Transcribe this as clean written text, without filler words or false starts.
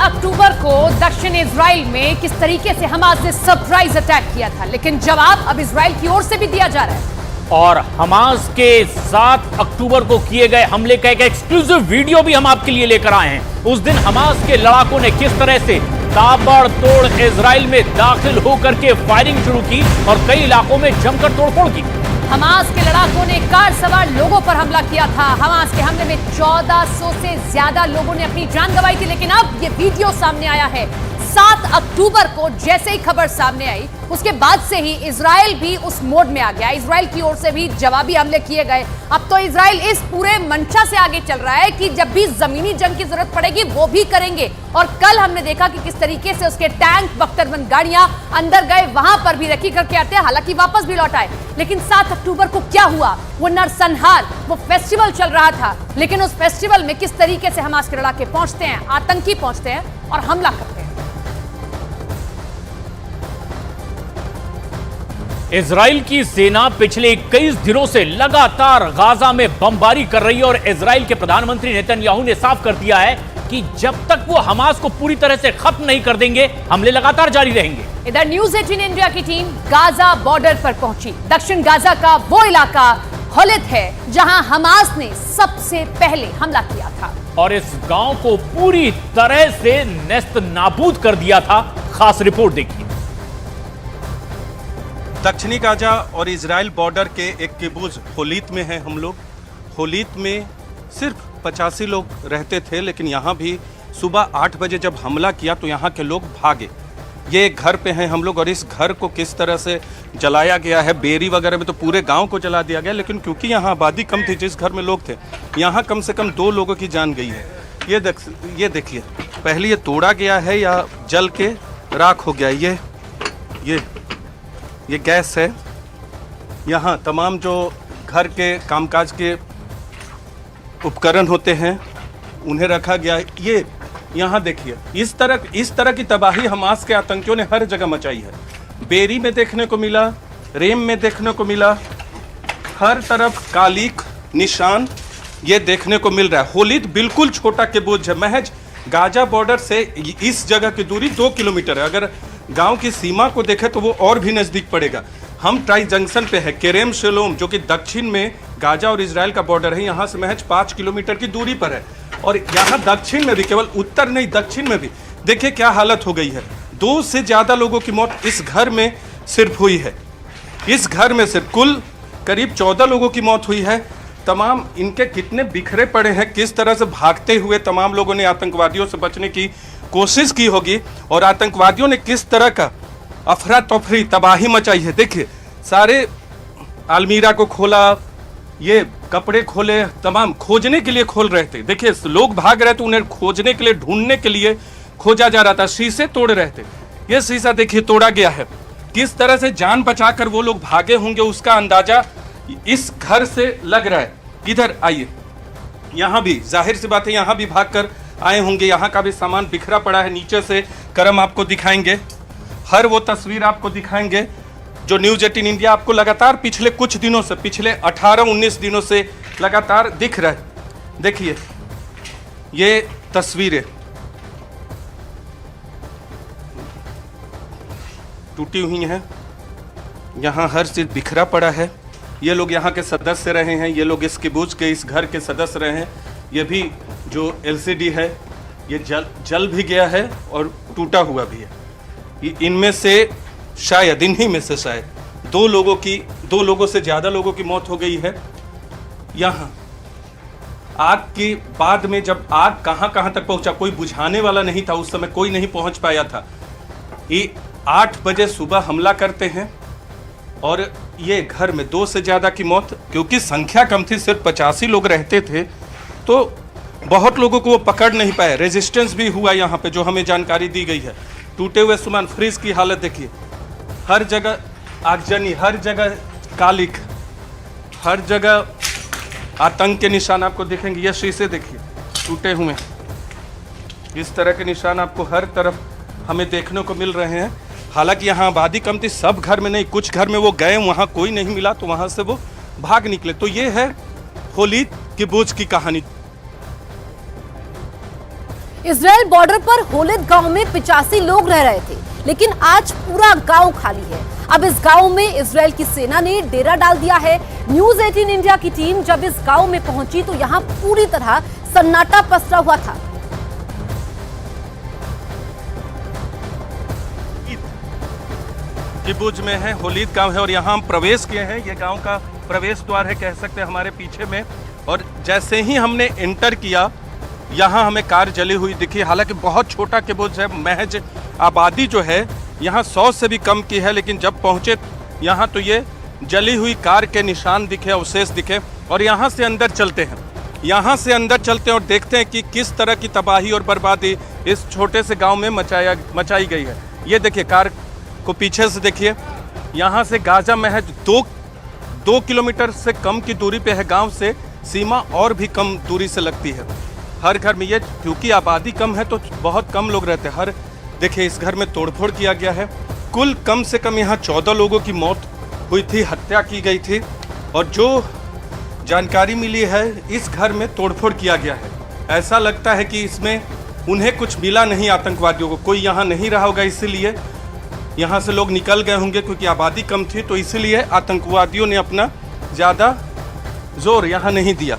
अक्टूबर को दक्षिण इजराइल में किस तरीके से हमास ने सरप्राइज अटैक किया था, लेकिन जवाब अब इजराइल की ओर से भी दिया जा रहा है। और हमास के 7 अक्टूबर को किए गए हमले का एक एक्सक्लूसिव वीडियो भी हम आपके लिए लेकर आए हैं। उस दिन हमास के लड़ाकों ने किस तरह से ताबड़तोड़ इजराइल में दाखिल होकर के फायरिंग शुरू की और कई इलाकों में जमकर तोड़फोड़ की। हमास के लड़ाकों ने कार सवार लोगों पर हमला किया था। हमास के हमले में 1400 से ज्यादा लोगों ने अपनी जान गंवाई थी, लेकिन अब ये वीडियो सामने आया है। 7 अक्टूबर को जैसे ही खबर सामने आई, उसके बाद से ही इजराइल भी उस मोड में आ गया। इजराइल की ओर से भी जवाबी हमले किए गए। अब तो इजराइल इस पूरे मंशा से आगे चल रहा है कि जब भी जमीनी जंग की जरूरत पड़ेगी वो भी करेंगे। और कल हमने देखा कि किस तरीके से उसके टैंक, बख्तरबंद गाड़ियां अंदर गए, वहां पर भी रखी करके आते हैं, हालांकि वापस भी लौट आए। लेकिन 7 अक्टूबर को क्या हुआ? वो नरसंहार, वो फेस्टिवल चल रहा था, लेकिन उस फेस्टिवल में किस तरीके से हमास के लड़ाके पहुंचते हैं, आतंकी पहुंचते हैं और हमला करते हैं। इजराइल की सेना पिछले 21 दिनों से लगातार गाजा में बमबारी कर रही है और इजराइल के प्रधानमंत्री नेतन्याहू ने साफ कर दिया है कि जब तक वो हमास को पूरी तरह से खत्म नहीं कर देंगे, हमले लगातार जारी रहेंगे। इधर न्यूज़ 18 इंडिया की टीम गाजा बॉर्डर पर पहुंची। दक्षिण गाजा का वो इलाका होलित है जहां हमास ने सबसे पहले हमला किया था और इस गांव को पूरी तरह से नेस्त नाबूद कर दिया था। खास रिपोर्ट देखिए। दक्षिणी गाजा और इजराइल बॉर्डर के एक किबुज होलित में हैं हम लोग। होलित में सिर्फ 85 लोग रहते थे, लेकिन यहाँ भी सुबह 8 बजे जब हमला किया तो यहाँ के लोग भागे। ये एक घर पे हैं हम लोग और इस घर को किस तरह से जलाया गया है। बेरी वगैरह में तो पूरे गांव को जला दिया गया, लेकिन क्योंकि यहाँ आबादी कम थी, जिस घर में लोग थे, यहाँ कम से कम 2 लोगों की जान गई है। ये देखिए, पहले ये तोड़ा गया है या जल के राख हो गया। ये गैस है। यहाँ तमाम जो घर के कामकाज के उपकरण होते हैं उन्हें रखा गया है। ये यहाँ देखिए, इस तरह की तबाही हमास के आतंकियों ने हर जगह मचाई है। बेरी में देखने को मिला, रेम में देखने को मिला, हर तरफ कालिक निशान ये देखने को मिल रहा है। होलित बिल्कुल छोटा किबुज है। महज गाजा बॉर्डर से इस जगह की दूरी 2 किलोमीटर है। अगर गांव की सीमा को देखें तो वो और भी नजदीक पड़ेगा। हम ट्राई जंक्शन पे है, केरेम शेलोम, जो कि दक्षिण में गाजा और इजराइल का बॉर्डर है। यहाँ से महज 5 किलोमीटर की दूरी पर है। और यहाँ दक्षिण में भी, केवल उत्तर नहीं दक्षिण में भी देखिए क्या हालत हो गई है। 2 से ज्यादा लोगों की मौत इस घर में सिर्फ हुई है। इस घर में सिर्फ कुल करीब 14 लोगों की मौत हुई है। तमाम इनके कितने बिखरे पड़े हैं, किस तरह से भागते हुए तमाम लोगों ने आतंकवादियों से बचने की कोशिश की होगी और आतंकवादियों ने किस तरह का अफरा तफरी तबाही मचाई है। देखिए, सारे अलमीरा को खोला, ये कपड़े खोले, तमाम खोजने के लिए खोल रहे थे। देखिए, लोग भाग रहे थे, उन्हें खोजने के लिए, ढूंढने के लिए खोजा जा रहा था। शीशे तोड़ रहे थे। ये शीशा देखिए तोड़ा गया है। किस तरह से जान बचाकर वो लोग भागे होंगे उसका अंदाजा इस घर से लग रहा है। इधर आइए, यहाँ भी जाहिर सी बात है, यहाँ भी भागकर आए होंगे। यहाँ का भी सामान बिखरा पड़ा है। नीचे से करम आपको दिखाएंगे, हर वो तस्वीर आपको दिखाएंगे जो न्यूज़ 18 इंडिया आपको लगातार पिछले कुछ दिनों से, पिछले 18-19 दिनों से लगातार दिख रहा है। देखिए, ये तस्वीरें टूटी हुई हैं। यहाँ हर चीज बिखरा पड़ा है। ये लोग यहाँ के सदस्य रहे हैं, ये लोग इस किबुज के, इस घर के सदस्य रहे हैं। ये भी जो एलसीडी है ये जल भी गया है और टूटा हुआ भी है। इनमें से शायद, इन्हीं में से शायद 2 लोगों से ज़्यादा लोगों की मौत हो गई है। यहाँ आग के बाद में जब आग कहाँ तक पहुँचा, कोई बुझाने वाला नहीं था उस समय, कोई नहीं पहुँच पाया था। ये 8 बजे सुबह हमला करते हैं और ये घर में 2 से ज़्यादा की मौत, क्योंकि संख्या कम थी, सिर्फ 85 लोग रहते थे, तो बहुत लोगों को वो पकड़ नहीं पाए। रेजिस्टेंस भी हुआ यहाँ पे, जो हमें जानकारी दी गई है। टूटे हुए सामान, फ्रिज की हालत देखिए, हर जगह आगजनी, हर जगह कालिक, हर जगह आतंक के निशान आपको दिखेंगे। ये शीशे देखिए टूटे हुए, इस तरह के निशान आपको हर तरफ हमें देखने को मिल रहे हैं। हालांकि यहाँ आबादी कम थी, सब घर में नहीं, कुछ घर में वो गए, वहाँ कोई नहीं मिला तो वहाँ से वो भाग निकले। तो ये है होलित किबुज की कहानी। इजराइल बॉर्डर पर होलिद गांव में 85 लोग रह रहे थे, लेकिन आज पूरा गांव खाली है। अब इस गांव में इजराइल की सेना ने डेरा डाल दिया है। न्यूज 18 इंडिया की टीम जब इस गांव में पहुंची तो यहां पूरी तरह सन्नाटा पसरा हुआ था। किबुज में है, होलिद गांव है और यहाँ हम प्रवेश किए हैं। ये गांव का प्रवेश द्वार है, कह सकते हैं, हमारे पीछे में। और जैसे ही हमने एंटर किया, यहाँ हमें कार जली हुई दिखी। हालांकि बहुत छोटा किबुज है, महज आबादी जो है यहाँ 100 से भी कम की है, लेकिन जब पहुँचे यहाँ तो ये जली हुई कार के निशान दिखे, अवशेष दिखे। और यहाँ से अंदर चलते हैं, यहाँ से अंदर चलते हैं और देखते हैं कि किस तरह की तबाही और बर्बादी इस छोटे से गाँव में मचाई गई है। ये देखिए, कार को पीछे से देखिए, यहाँ से गाजा महज 2 किलोमीटर से कम की दूरी पे है गांव से। सीमा और भी कम दूरी से लगती है। हर घर में, ये क्योंकि आबादी कम है तो बहुत कम लोग रहते हैं। हर देखिए, इस घर में तोड़फोड़ किया गया है। कुल कम से कम यहाँ 14 लोगों की मौत हुई थी, हत्या की गई थी। और जो जानकारी मिली है, इस घर में तोड़फोड़ किया गया है। ऐसा लगता है कि इसमें उन्हें कुछ मिला नहीं, आतंकवादियों को। कोई यहाँ नहीं रहा होगा, इसीलिए यहाँ से लोग निकल गए होंगे, क्योंकि आबादी कम थी। तो इसीलिए आतंकवादियों ने अपना ज़्यादा जोर यहाँ नहीं दिया।